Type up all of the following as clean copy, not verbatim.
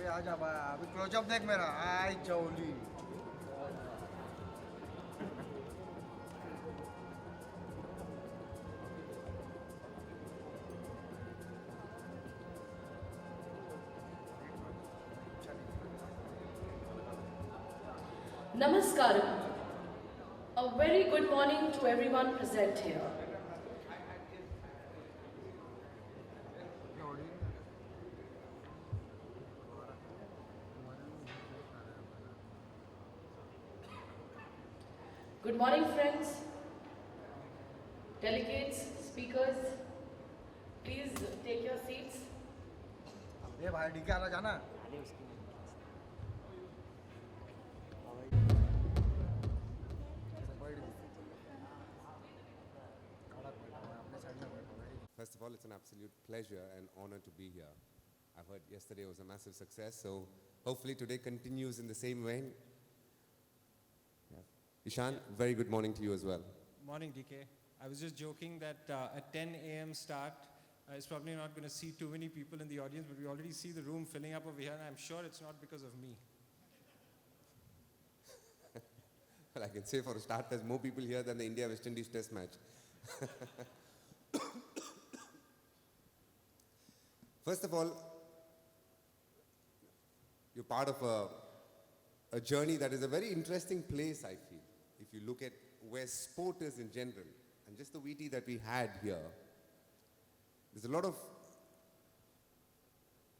अभी आ जा भाई, अभी क्लोजअप देख मेरा, आई चौली। Namaskaram. A very good morning to everyone present here. Good morning, friends, delegates, speakers. Please take your seats. ए भाई डीके आना जाना। First of all, it's an absolute pleasure and honor to be here. I've heard yesterday was a massive success, so hopefully today continues in the same vein. Yeah. Ishan, very good morning to you as well. Morning, DK. I was just joking that at 10 a.m. start, it's probably not going to see too many people in the audience, but we already see the room filling up over here, and I'm sure it's not because of me. Well, I can say for a start, there's more people here than the India-West Indies test match. First of all, you're part of a journey that is a very interesting place, I feel. If you look at where sport is in general, and just the VT that we had here, there's a lot of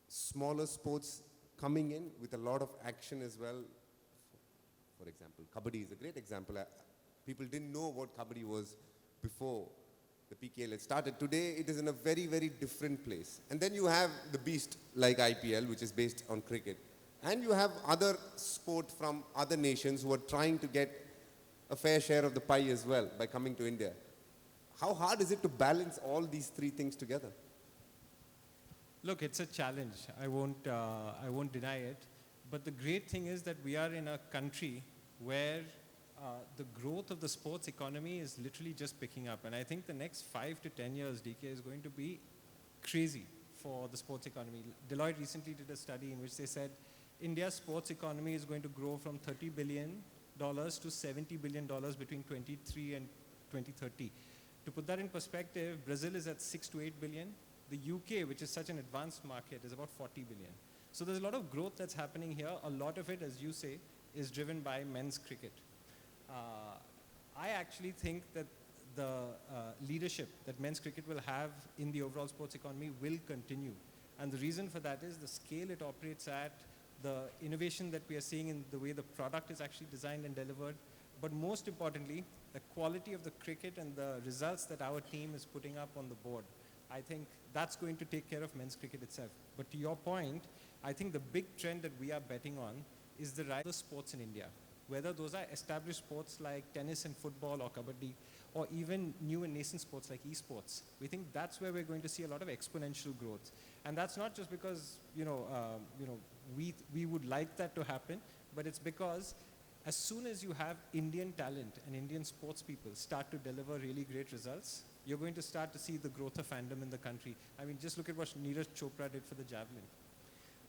smaller sports coming in with a lot of action as well. For example, Kabaddi is a great example. People didn't know what Kabaddi was before the PKL had started. Today, it is in a very, very different place. And then you have the beast like IPL, which is based on cricket. And you have other sport from other nations who are trying to get a fair share of the pie as well by coming to India. How hard is it to balance all these three things together? Look, it's a challenge. I won't deny it. But the great thing is that we are in a country where the growth of the sports economy is literally just picking up. And I think the next 5 to 10 years, DK, is going to be crazy for the sports economy. Deloitte recently did a study in which they said India's sports economy is going to grow from $30 billion to $70 billion between 2023 and 2030. To put that in perspective, Brazil is at 6 to 8 billion. The UK, which is such an advanced market, is about 40 billion. So there's a lot of growth that's happening here. A lot of it, as you say, is driven by men's cricket. I actually think that the leadership that men's cricket will have in the overall sports economy will continue. And the reason for that is the scale it operates at, the innovation that we are seeing in the way the product is actually designed and delivered, but most importantly, the quality of the cricket and the results that our team is putting up on the board. I think that's going to take care of men's cricket itself. But to your point, I think the big trend that we are betting on is the rise of sports in India. Whether those are established sports like tennis and football or kabaddi, or even new and nascent sports like esports. We think that's where we're going to see a lot of exponential growth. And that's not just because we would like that to happen, but it's because as soon as you have Indian talent and Indian sports people start to deliver really great results, you're going to start to see the growth of fandom in the country. I mean, just look at what Neeraj Chopra did for the javelin.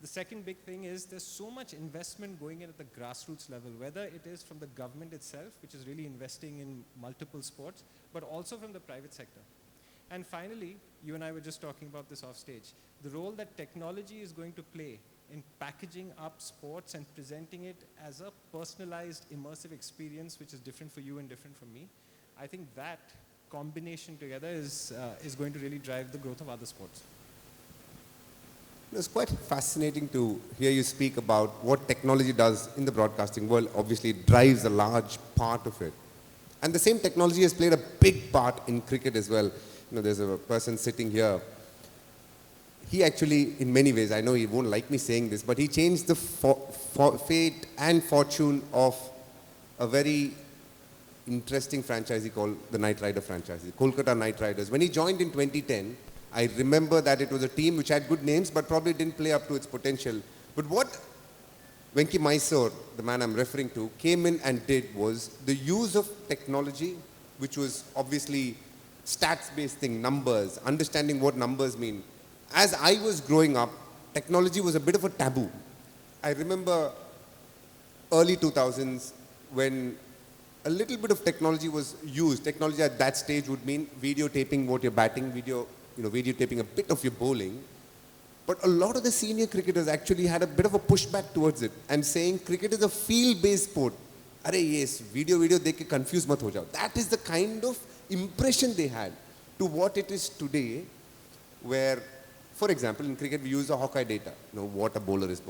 The second big thing is there's so much investment going in at the grassroots level, whether it is from the government itself, which is really investing in multiple sports, but also from the private sector. And finally, you and I were just talking about this off stage, the role that technology is going to play in packaging up sports and presenting it as a personalized, immersive experience, which is different for you and different from me. I think that combination together is going to really drive the growth of other sports. It's quite fascinating to hear you speak about what technology does in the broadcasting world. Obviously, it drives a large part of it. And the same technology has played a big part in cricket as well. You know, there's a person sitting here. He actually, in many ways, I know he won't like me saying this, but he changed the fate and fortune of a very interesting franchise called the Knight Rider franchise, the Kolkata Knight Riders. When he joined in 2010, I remember that it was a team which had good names, but probably didn't play up to its potential. But what Venki Mysore, the man I'm referring to, came in and did was the use of technology, which was obviously stats-based thing, numbers, understanding what numbers mean. As I was growing up, technology was a bit of a taboo. I remember early 2000s when a little bit of technology was used. Technology at that stage would mean videotaping what you're batting, videotaping a bit of your bowling. But a lot of the senior cricketers actually had a bit of a pushback towards it and saying cricket is a field-based sport. Arey yes, video dekh ke confuse mat ho jao. That is the kind of impression they had to what it is today, where, for example, in cricket we use the Hawkeye data, what a bowler is,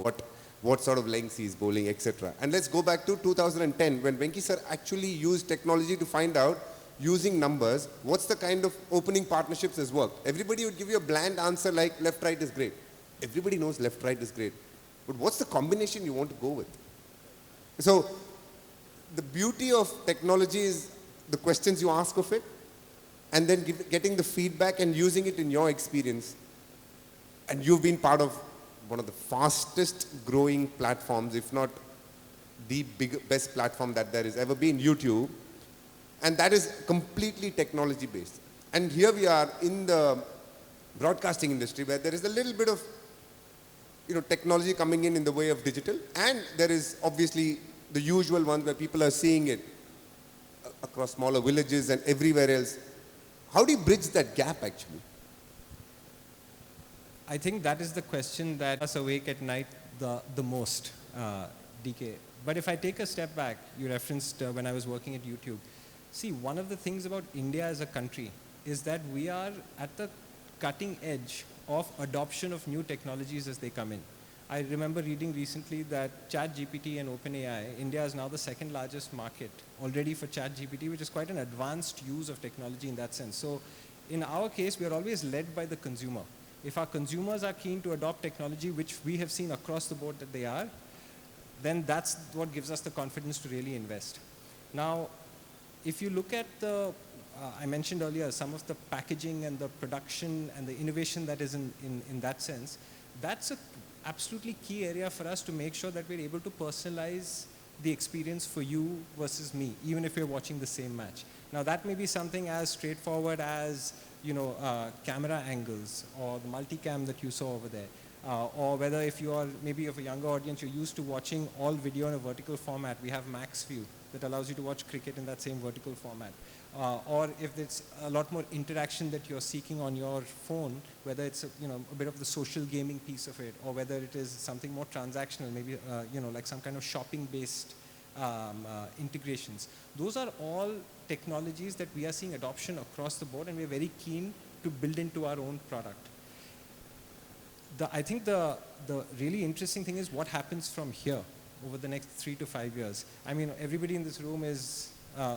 what sort of lengths he is bowling, etc. And let's go back to 2010 when Venki sir actually used technology to find out, using numbers, what's the kind of opening partnerships has worked. Everybody would give you a bland answer like left-right is great. Everybody knows left-right is great. But what's the combination you want to go with? So the beauty of technology is the questions you ask of it, and then getting the feedback and using it in your experience. And you've been part of one of the fastest growing platforms, if not the best platform that there has ever been, YouTube. And that is completely technology based. And here we are in the broadcasting industry where there is a little bit of technology coming in the way of digital, and there is obviously the usual ones where people are seeing it across smaller villages and everywhere else. How do you bridge that gap actually? I think that is the question that keeps us awake at night the most, DK. But if I take a step back, you referenced when I was working at YouTube. See, one of the things about India as a country is that we are at the cutting edge of adoption of new technologies as they come in. I remember reading recently that ChatGPT and OpenAI, India is now the second largest market already for ChatGPT, which is quite an advanced use of technology in that sense. So in our case, we are always led by the consumer. If our consumers are keen to adopt technology, which we have seen across the board that they are, then that's what gives us the confidence to really invest. Now, if you look at I mentioned earlier, some of the packaging and the production and the innovation that is in that sense, that's an absolutely key area for us to make sure that we're able to personalize the experience for you versus me, even if we're watching the same match. Now, that may be something as straightforward as camera angles or the multicam that you saw over there. Or whether if you are maybe of a younger audience, you're used to watching all video in a vertical format. We have Max View that allows you to watch cricket in that same vertical format. Or if there's a lot more interaction that you're seeking on your phone, whether it's a bit of the social gaming piece of it, or whether it is something more transactional, maybe like some kind of shopping-based integrations. Those are all technologies that we are seeing adoption across the board, and we're very keen to build into our own product. I think the really interesting thing is what happens from here over the next 3 to 5 years. I mean, everybody in this room is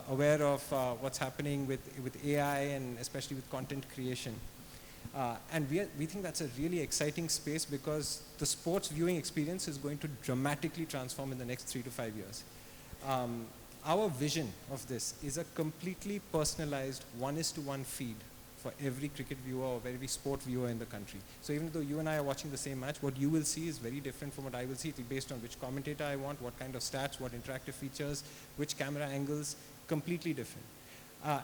aware of what's happening with AI and especially with content creation. And we think that's a really exciting space because the sports viewing experience is going to dramatically transform in the next 3 to 5 years. Our vision of this is a completely personalized 1:1 feed for every cricket viewer or every sport viewer in the country. So even though you and I are watching the same match, what you will see is very different from what I will see. It will be based on which commentator I want, what kind of stats, what interactive features, which camera angles, completely different.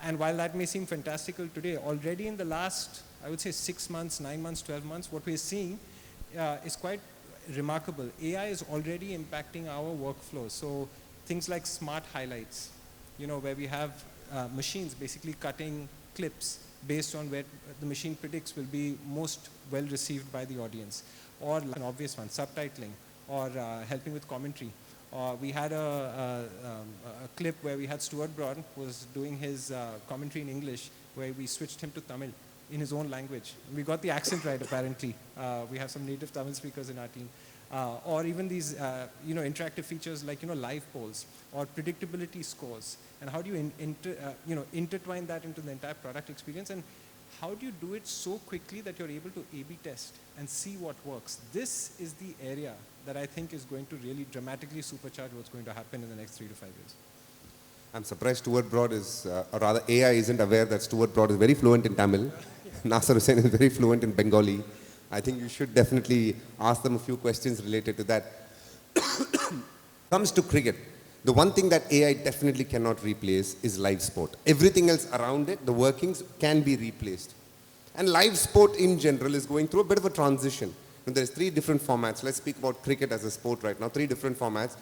And while that may seem fantastical today, already in the last, I would say 6 months, 9 months, 12 months, what we're seeing is quite remarkable. AI is already impacting our workflow. So things like smart highlights, where we have machines basically cutting clips based on where the machine predicts will be most well received by the audience. Or like an obvious one, subtitling or helping with commentary. We had a clip where we had Stuart Broad was doing his commentary in English, where we switched him to Tamil in his own language. We got the accent right, apparently. We have some native Tamil speakers in our team. Or even these, interactive features like, live polls or predictability scores. And how do you intertwine that into the entire product experience? And how do you do it so quickly that you're able to A/B test and see what works? This is the area that I think is going to really dramatically supercharge what's going to happen in the next 3 to 5 years. I'm surprised Stuart Broad is, or rather AI isn't aware that Stuart Broad is very fluent in Tamil. Nasser Hussain is very fluent in Bengali. I think you should definitely ask them a few questions related to that. Comes to cricket, the one thing that AI definitely cannot replace is live sport. Everything else around it, the workings, can be replaced. And live sport in general is going through a bit of a transition. there's three different formats. Let's speak about cricket as a sport right now. Three different formats.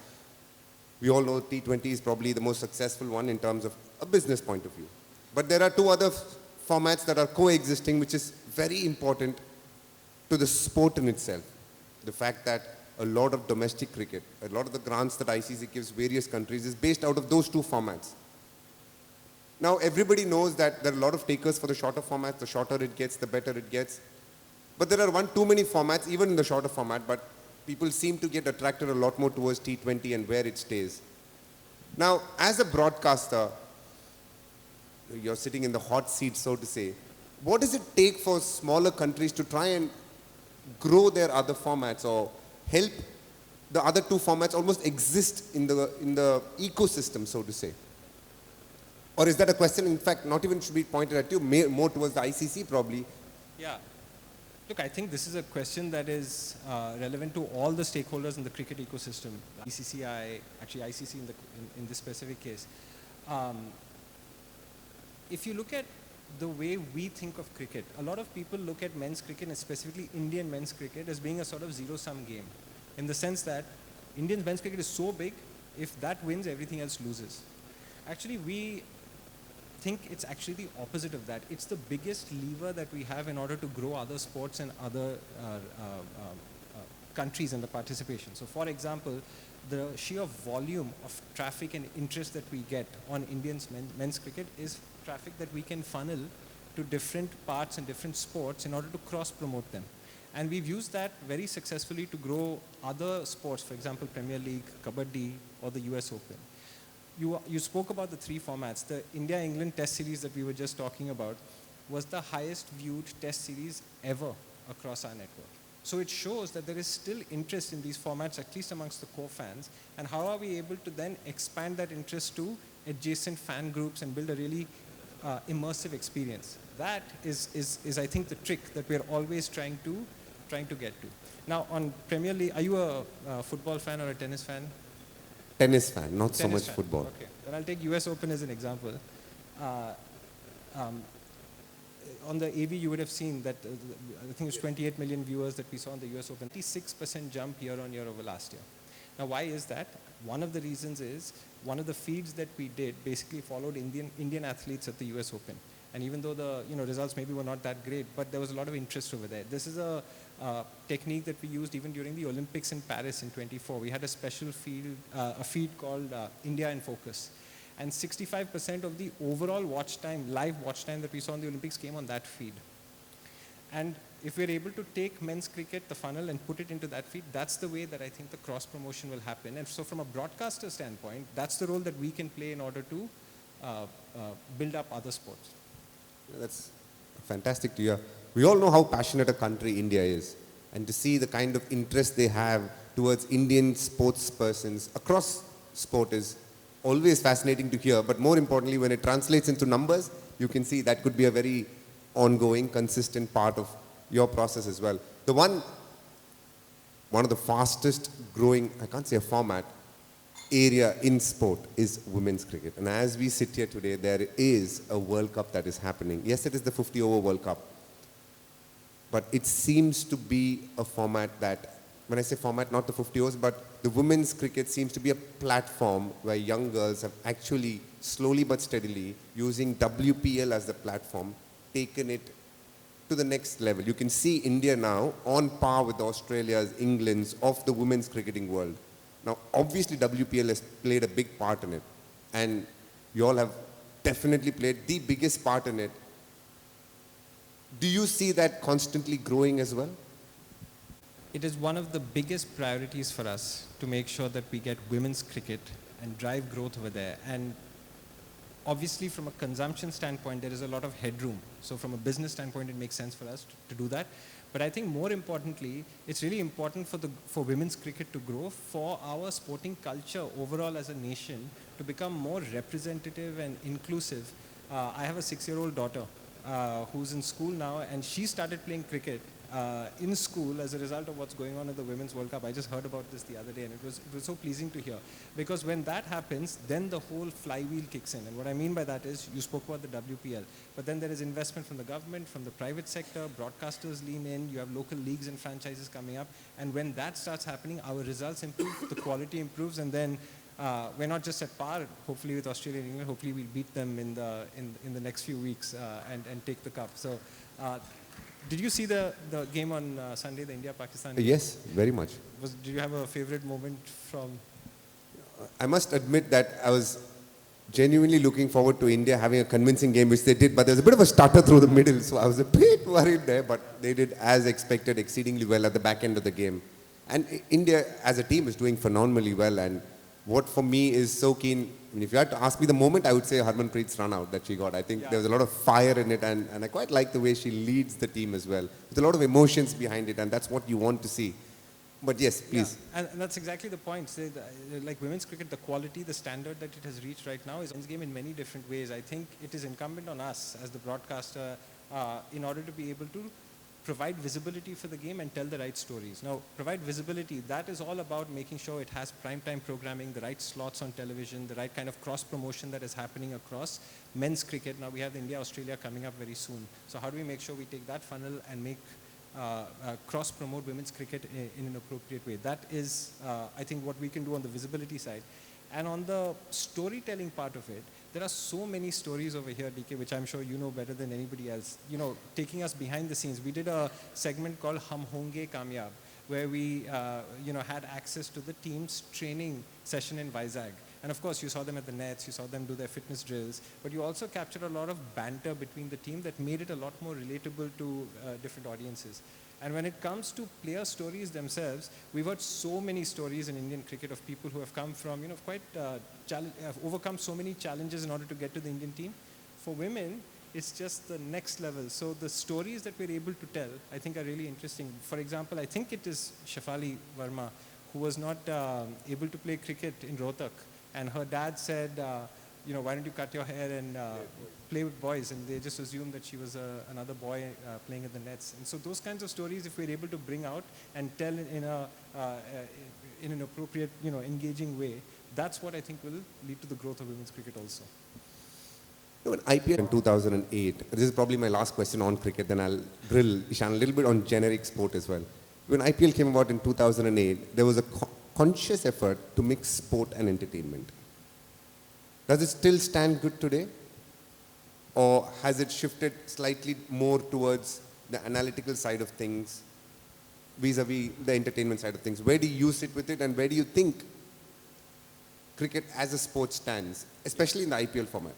We all know T20 is probably the most successful one in terms of a business point of view. But there are two other formats that are coexisting, which is very important to the sport in itself. The fact that a lot of domestic cricket, a lot of the grants that ICC gives various countries is based out of those two formats. Now, everybody knows that there are a lot of takers for the shorter format. The shorter it gets, the better it gets. But there are too many formats, even in the shorter format, but people seem to get attracted a lot more towards T20 and where it stays. Now, as a broadcaster, you're sitting in the hot seat, so to say. What does it take for smaller countries to try and grow their other formats or help the other two formats almost exist in the ecosystem, so to say? Or is that a question, in fact, not even should be pointed at you, more towards the ICC probably? Yeah. Look, I think this is a question that is relevant to all the stakeholders in the cricket ecosystem. BCCI, actually ICC in this specific case. If you look at the way we think of cricket, a lot of people look at men's cricket, and specifically Indian men's cricket, as being a sort of zero-sum game. In the sense that Indian men's cricket is so big, if that wins, everything else loses. Actually, we think it's actually the opposite of that. It's the biggest lever that we have in order to grow other sports and other countries in the participation. So for example, the sheer volume of traffic and interest that we get on Indian men's cricket is traffic that we can funnel to different parts and different sports in order to cross-promote them. And we've used that very successfully to grow other sports, for example, Premier League, Kabaddi, or the US Open. You spoke about the three formats. The India-England Test series that we were just talking about was the highest viewed Test series ever across our network. So it shows that there is still interest in these formats, at least amongst the core fans. And how are we able to then expand that interest to adjacent fan groups and build a really immersive experience? That is I think, the trick that we're always trying to get to. Now, on Premier League, are you a football fan or a tennis fan? Tennis fan, not so much Fan. football. Okay, then I'll take US Open as an example. On the AV, you would have seen that I think it's 28 million viewers that we saw on the US Open. 36% jump year on year over last year. Now, why is that? One of the reasons is one of the feeds that we did basically followed Indian athletes at the US Open. And even though the results maybe were not that great, but there was a lot of interest over there. This is a technique that we used even during the Olympics in Paris in 24. We had a special feed called India in Focus. And 65% of the overall watch time, live watch time that we saw in the Olympics came on that feed. And if we're able to take men's cricket, the funnel, and put it into that feed, that's the way that I think the cross-promotion will happen. And so from a broadcaster standpoint, that's the role that we can play in order to build up other sports. That's fantastic to hear. We all know how passionate a country India is. And to see the kind of interest they have towards Indian sports persons across sport is always fascinating to hear. But more importantly, when it translates into numbers, you can see that could be a very ongoing, consistent part of your process as well. The one of the fastest growing, I can't say a format, area in sport is women's cricket. And as we sit here today, there is a World Cup that is happening. Yes, it is the 50-over World Cup. But it seems to be a format that, when I say format, not the 50 overs, but the women's cricket seems to be a platform where young girls have actually, slowly but steadily, using WPL as the platform, taken it to the next level. You can see India now on par with Australia's, England's, of the women's cricketing world. Now, obviously, WPL has played a big part in it. And you all have definitely played the biggest part in it. Do you see that constantly growing as well? It is one of the biggest priorities for us to make sure that we get women's cricket and drive growth over there. And obviously, from a consumption standpoint, there is a lot of headroom. So from a business standpoint, it makes sense for us to do that. But I think more importantly, it's really important for women's cricket to grow, for our sporting culture overall as a nation to become more representative and inclusive. I have a 6-year-old daughter who's in school now, and she started playing cricket in school as a result of what's going on in the Women's World Cup. I just heard about this the other day, and it was so pleasing to hear. Because when that happens, then the whole flywheel kicks in. And what I mean by that is, you spoke about the WPL, but then there is investment from the government, from the private sector, broadcasters lean in, you have local leagues and franchises coming up, and when that starts happening, our results improve, the quality improves, and then we're not just at par, hopefully, with Australia and England. Hopefully we'll beat them in the next few weeks and take the cup. So, did you see the game on Sunday, the India-Pakistan game? Yes, very much. Did you have a favorite moment from? I must admit that I was genuinely looking forward to India having a convincing game, which they did, but there was a bit of a stutter through the middle, so I was a bit worried there, but they did, as expected, exceedingly well at the back end of the game. And India, as a team, is doing phenomenally well, and what for me is so keen, I mean, if you had to ask me the moment, I would say Harmanpreet's run out that she got. I think there was a lot of fire in it, and I quite like the way she leads the team as well. There's a lot of emotions behind it, and that's what you want to see. But yes, please. Yeah. And that's exactly the point. Say, like women's cricket, the quality, the standard that it has reached right now is a game in many different ways. I think it is incumbent on us as the broadcaster in order to be able to provide visibility for the game and tell the right stories. Now, provide visibility, that is all about making sure it has primetime programming, the right slots on television, the right kind of cross-promotion that is happening across men's cricket. Now, we have India-Australia coming up very soon. So how do we make sure we take that funnel and make cross-promote women's cricket in an appropriate way? That is, I think, what we can do on the visibility side. And on the storytelling part of it, there are so many stories over here, DK, which I'm sure you know better than anybody else. You know, taking us behind the scenes. We did a segment called Hum Honge Kamyab, where we, had access to the team's training session in Vizag. And of course, you saw them at the nets, you saw them do their fitness drills, but you also captured a lot of banter between the team that made it a lot more relatable to different audiences. And when it comes to player stories themselves, we've heard so many stories in Indian cricket of people who have come from, have overcome so many challenges in order to get to the Indian team. For women, it's just the next level. So the stories that we're able to tell, I think, are really interesting. For example, I think it is Shafali Verma, who was not able to play cricket in Rohtak. And her dad said, why don't you cut your hair and play with boys? And they just assumed that she was another boy playing at the nets. And so those kinds of stories, if we're able to bring out and tell in an appropriate, engaging way, that's what I think will lead to the growth of women's cricket also. When IPL in 2008, this is probably my last question on cricket, then I'll drill Ishan a little bit on generic sport as well. When IPL came about in 2008, there was a conscious effort to mix sport and entertainment. Does it still stand good today? Or has it shifted slightly more towards the analytical side of things vis-a-vis the entertainment side of things? Where do you sit with it, and where do you think cricket as a sport stands, especially in the IPL format?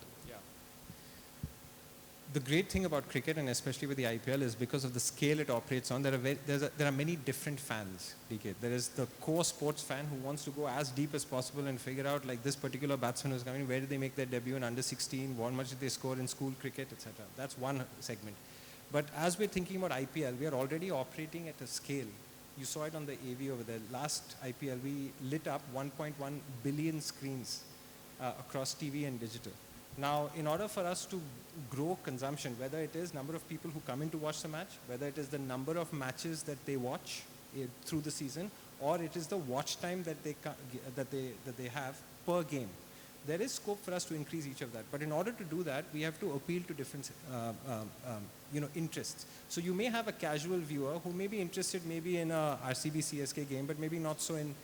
The great thing about cricket, and especially with the IPL, is because of the scale it operates on, there are many different fans, DK. There is the core sports fan who wants to go as deep as possible and figure out, like, this particular batsman who's coming, where did they make their debut in under 16, what much did they score in school cricket, etc. That's one segment. But as we're thinking about IPL, we are already operating at a scale. You saw it on the AV over there. Last IPL, we lit up 1.1 billion screens across TV and digital. Now, in order for us to grow consumption, whether it is number of people who come in to watch the match, whether it is the number of matches that they watch through the season, or it is the watch time that they have per game, there is scope for us to increase each of that. But in order to do that, we have to appeal to different interests. So you may have a casual viewer who may be interested maybe in a RCB CSK game, but maybe not so in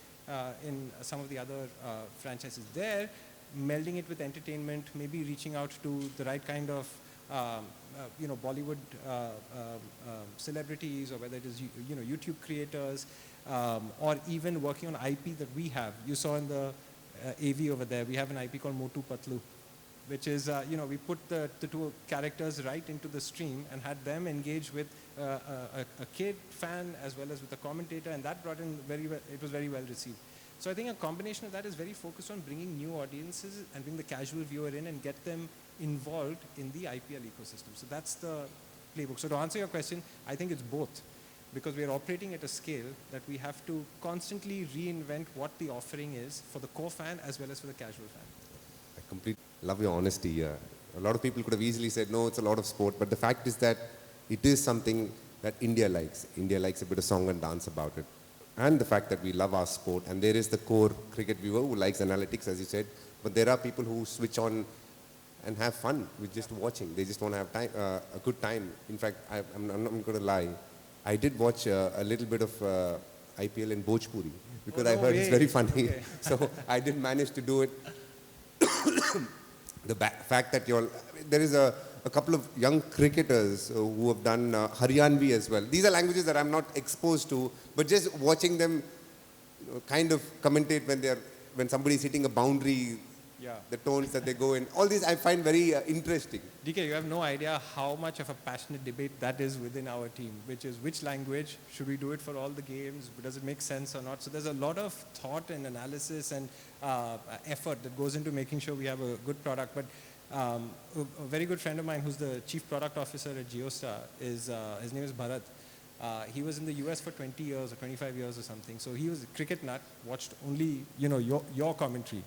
some of the other franchises there. Melding it with entertainment, maybe reaching out to the right kind of, Bollywood celebrities, or whether it is, YouTube creators, or even working on IP that we have. You saw in the AV over there, we have an IP called Motu Patlu, which is, we put the two characters right into the stream and had them engage with a kid fan as well as with a commentator, and that brought in it was very well received. So I think a combination of that is very focused on bringing new audiences and bring the casual viewer in and get them involved in the IPL ecosystem. So that's the playbook. So to answer your question, I think it's both, because we are operating at a scale that we have to constantly reinvent what the offering is for the core fan as well as for the casual fan. I completely love your honesty here. A lot of people could have easily said, no, it's a lot of sport, but the fact is that it is something that India likes. India likes a bit of song and dance about it. And the fact that we love our sport. And there is the core cricket viewer who likes analytics, as you said. But there are people who switch on and have fun with just watching. They just want to have time, a good time. In fact, I'm not going to lie. I did watch a little bit of IPL in Bhojpuri because I heard it's very funny. Okay. So I didn't manage to do it. The fact that there is a couple of young cricketers who have done Haryanvi as well. These are languages that I'm not exposed to, but just watching them kind of commentate when somebody is hitting a boundary, the tones that they go in. All these I find very interesting. DK, you have no idea how much of a passionate debate that is within our team, which is which language, should we do it for all the games, does it make sense or not? So there's a lot of thought and analysis and effort that goes into making sure we have a good product. But a very good friend of mine who's the chief product officer at JioStar, his name is Bharat. He was in the US for 20 years or 25 years or something. So he was a cricket nut, watched only your commentary.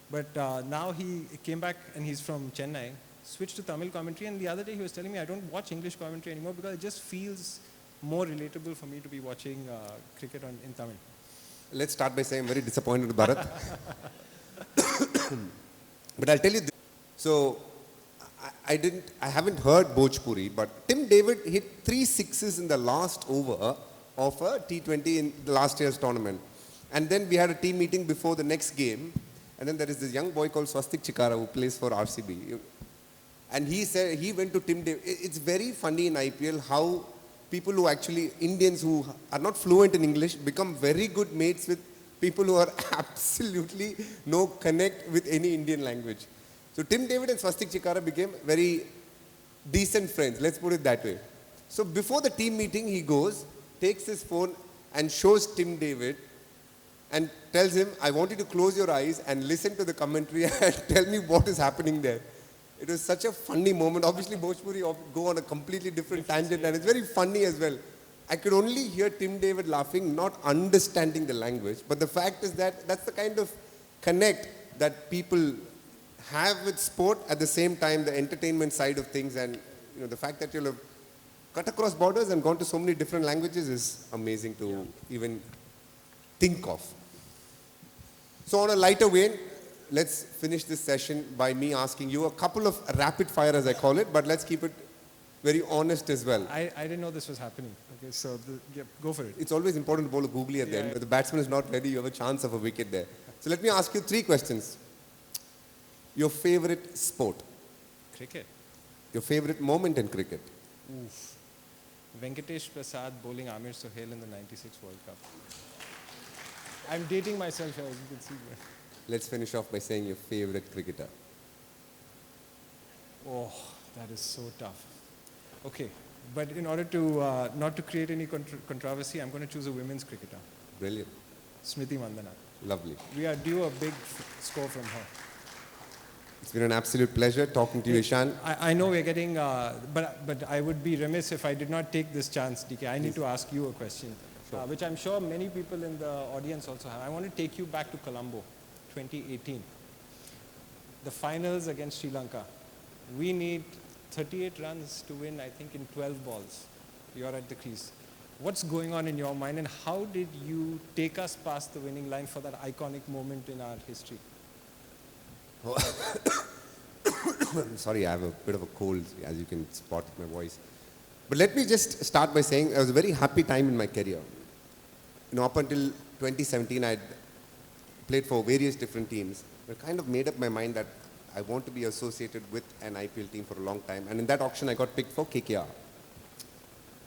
But now he came back and he's from Chennai, switched to Tamil commentary, and the other day he was telling me I don't watch English commentary anymore because it just feels more relatable for me to be watching cricket in Tamil. Let's start by saying I'm very disappointed with Bharat. But I'll tell you this. So I haven't heard Bhojpuri, but Tim David hit 3 sixes in the last over of a T20 in the last year's tournament. And then we had a team meeting before the next game. And then there is this young boy called Swastik Chikara who plays for RCB. And he said, he went to Tim David. It's very funny in IPL how people who actually, Indians who are not fluent in English, become very good mates with people who are absolutely no connect with any Indian language. So Tim David and Swastik Chikara became very decent friends, let's put it that way. So before the team meeting, he goes, takes his phone and shows Tim David and tells him, I want you to close your eyes and listen to the commentary and tell me what is happening there. It was such a funny moment. Obviously, Bhojpuri go on a completely different tangent, and it's very funny as well. I could only hear Tim David laughing, not understanding the language. But the fact is that that's the kind of connect that people have with sport, at the same time the entertainment side of things, and the fact that you'll have cut across borders and gone to so many different languages is amazing to even think of. So on a lighter vein, let's finish this session by me asking you a couple of rapid fire, as I call it, but let's keep it very honest as well. I didn't know this was happening. Okay, so go for it. It's always important to bowl a googly at the end. If the batsman is not ready, you have a chance of a wicket there. So let me ask you 3 questions. Your favorite sport? Cricket. Your favorite moment in cricket? Oof. Venkatesh Prasad bowling Amir Sohail in the 96 World Cup. I'm dating myself here, as you can see. Let's finish off by saying your favorite cricketer. Oh, that is so tough. Okay, but in order to not to create any controversy, I'm going to choose a women's cricketer. Brilliant. Smriti Mandana. Lovely. We are due a big score from her. It's been an absolute pleasure talking to you, Ishan. I know we're getting, but I would be remiss if I did not take this chance, DK. I need to ask you a question, which I'm sure many people in the audience also have. I want to take you back to Colombo, 2018. The finals against Sri Lanka. We need 38 runs to win, I think, in 12 balls. You're at the crease. What's going on in your mind, and how did you take us past the winning line for that iconic moment in our history? I'm sorry, I have a bit of a cold, as you can spot in my voice. But let me just start by saying it was a very happy time in my career. Up until 2017, I played for various different teams. I kind of made up my mind that I want to be associated with an IPL team for a long time. And in that auction, I got picked for KKR.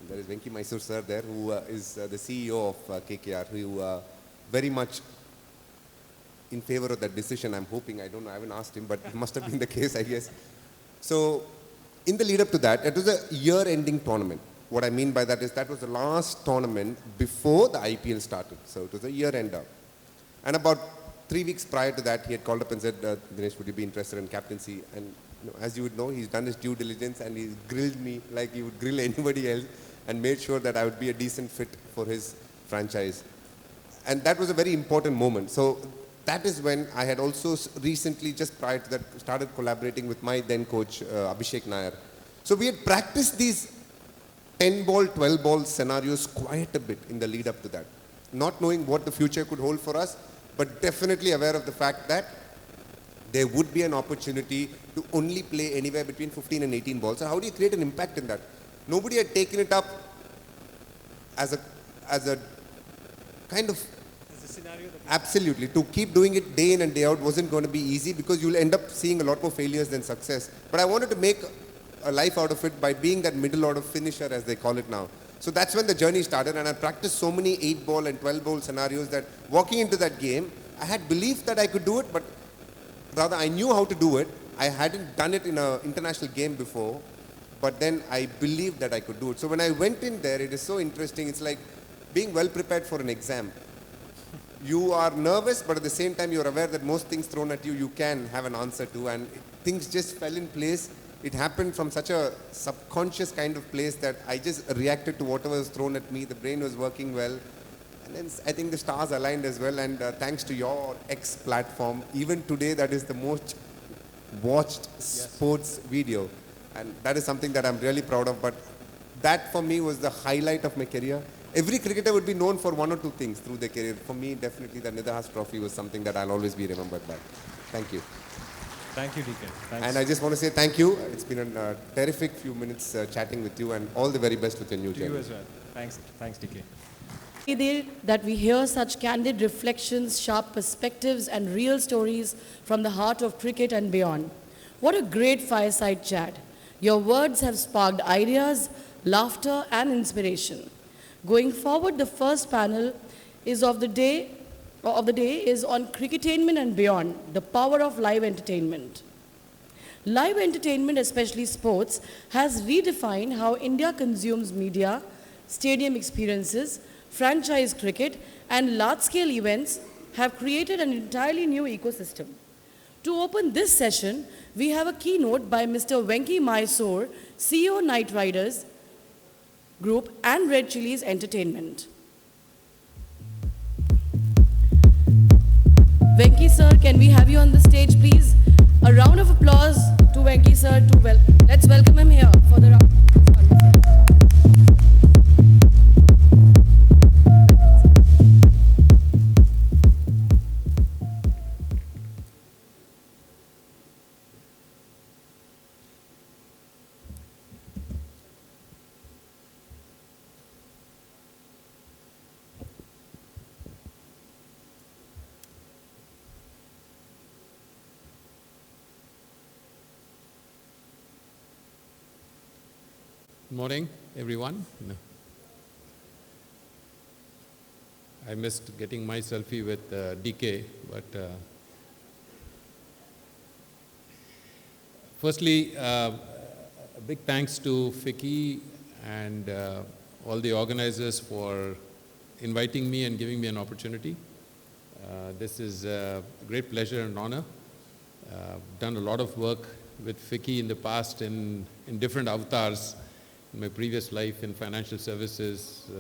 And there is Venki Mysore sir there, who is the CEO of KKR, who very much in favor of that decision, I'm hoping. I don't know, I haven't asked him, but it must have been the case, I guess. So in the lead up to that, it was a year-ending tournament. What I mean by that is that was the last tournament before the IPL started. So it was a year-ender. And about 3 weeks prior to that, he had called up and said, Dinesh, would you be interested in captaincy? And as you would know, he's done his due diligence and he's grilled me like he would grill anybody else and made sure that I would be a decent fit for his franchise. And that was a very important moment. So that is when I had also recently, just prior to that, started collaborating with my then coach, Abhishek Nair. So we had practiced these 10 ball, 12 ball scenarios quite a bit in the lead up to that. Not knowing what the future could hold for us, but definitely aware of the fact that there would be an opportunity to only play anywhere between 15 and 18 balls. So how do you create an impact in that? Nobody had taken it up as a kind of, There's a scenario that absolutely, to keep doing it day in and day out wasn't going to be easy because you'll end up seeing a lot more failures than success. But I wanted to make a life out of it by being that middle order finisher, as they call it now. So that's when the journey started, and I practiced so many 8 ball and 12 ball scenarios that walking into that game, I had belief that I could do it, but rather I knew how to do it. I hadn't done it in an international game before, but then I believed that I could do it. So when I went in there, it is so interesting. It's like being well prepared for an exam. You are nervous, but at the same time, you're aware that most things thrown at you, you can have an answer to, and things just fell in place. It happened from such a subconscious kind of place that I just reacted to whatever was thrown at me. The brain was working well. And then I think the stars aligned as well. And thanks to your X platform, even today, that is the most watched sports video. And that is something that I'm really proud of. But that for me was the highlight of my career. Every cricketer would be known for one or two things through their career. For me, definitely the Nidahas Trophy was something that I'll always be remembered by. Thank you. Thank you, DK. Thanks. And I just want to say thank you. It's been a terrific few minutes chatting with you, and all the very best with your new to journey. you as well. Thanks, DK. That we hear such candid reflections, sharp perspectives, and real stories from the heart of cricket and beyond. What a great fireside chat. Your words have sparked ideas, laughter, and inspiration. Going forward, the first panel is of the day is on cricketainment and beyond, the power of live entertainment. Live entertainment, especially sports, has redefined how India consumes media, stadium experiences, franchise cricket, and large-scale events have created an entirely new ecosystem. To open this session, we have a keynote by Mr. Venki Mysore, CEO Knight Riders Group and Red Chillies Entertainment. Venki sir, can we have you on the stage, please? A round of applause to Venki sir. Let's welcome him here for the round. Good morning, everyone. I missed getting my selfie with DK, but firstly, a big thanks to FICCI and all the organizers for inviting me and giving me an opportunity. This is a great pleasure and honor. I've done a lot of work with FICCI in the past in different avatars. In my previous life in financial services,